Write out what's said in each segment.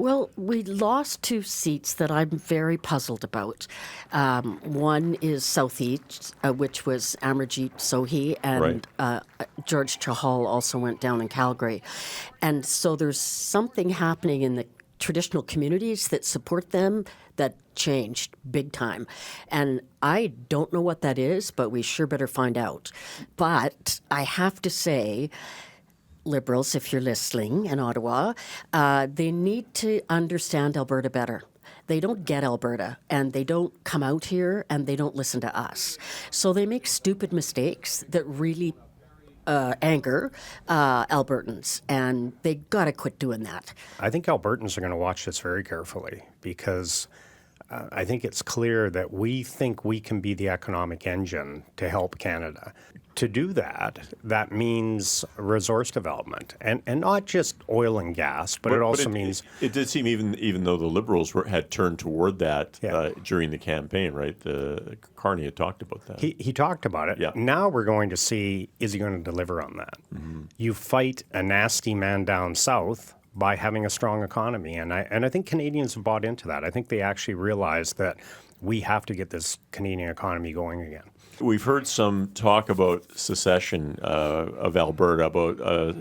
Well, we lost two seats that I'm very puzzled about. One is Southeast, which was Amarjeet Sohi, Right. and George Chahal also went down in Calgary. And so there's something happening in the traditional communities that support them that changed big time. And I don't know what that is, but we sure better find out. But I have to say, Liberals, if you're listening in Ottawa, they need to understand Alberta better. They don't get Alberta, and they don't come out here, and they don't listen to us. So they make stupid mistakes that really anger Albertans, and they got to quit doing that. I think Albertans are going to watch this very carefully because I think it's clear that we think we can be the economic engine to help Canada. To do that, that means resource development, and not just oil and gas, but it also means... It did seem, even though the Liberals had turned toward that during the campaign, right? Carney had talked about that. He talked about it. Yeah. Now we're going to see, is he going to deliver on that? Mm-hmm. You fight a nasty man down south by having a strong economy, and I think Canadians have bought into that. I think they actually realize that we have to get this Canadian economy going again. We've heard some talk about secession of Alberta, about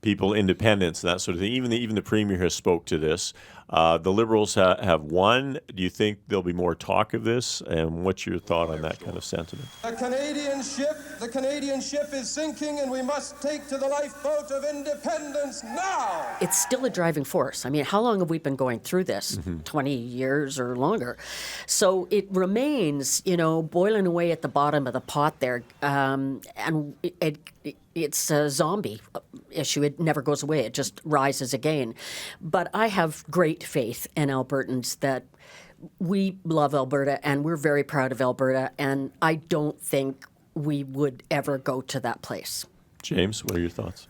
people independence and that sort of thing. Even the Premier has spoke to this. The Liberals have won. Do you think there'll be more talk of this? And what's your thought on that kind of sentiment? The Canadian ship is sinking, and we must take to the lifeboat of independence now. It's still a driving force. I mean, how long have we been going through this? 20 years or longer. So it remains, boiling away at the bottom of the pot there. And it's a zombie issue. It never goes away. It just rises again. But I have great faith in Albertans that we love Alberta and we're very proud of Alberta. And I don't think we would ever go to that place. James, what are your thoughts?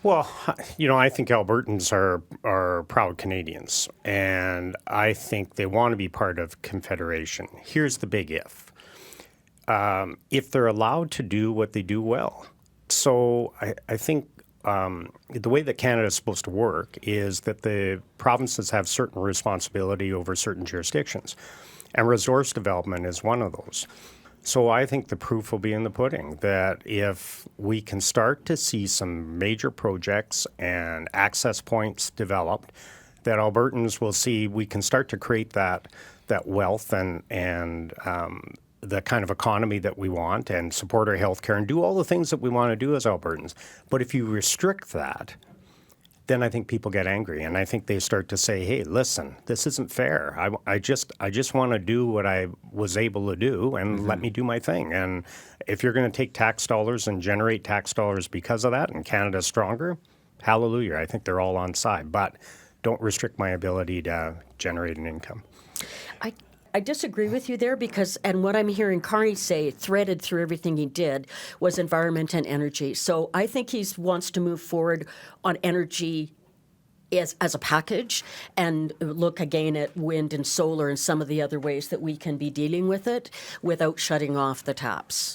Well, I think Albertans are proud Canadians, and I think they want to be part of Confederation. Here's the big if. If they're allowed to do what they do well. So I think the way that Canada is supposed to work is that the provinces have certain responsibility over certain jurisdictions, and resource development is one of those. So I think the proof will be in the pudding, that if we can start to see some major projects and access points developed, that Albertans will see we can start to create that wealth and the kind of economy that we want and support our healthcare and do all the things that we want to do as Albertans. But if you restrict that, then I think people get angry, and I think they start to say, "Hey, listen, this isn't fair. I just want to do what I was able to do, and let me do my thing." And if you're going to take tax dollars and generate tax dollars because of that, and Canada's stronger, hallelujah. I think they're all on side, but don't restrict my ability to generate an income. I disagree with you there because, and what I'm hearing Carney say, threaded through everything he did, was environment and energy. So I think he wants to move forward on energy as a package and look again at wind and solar and some of the other ways that we can be dealing with it without shutting off the taps.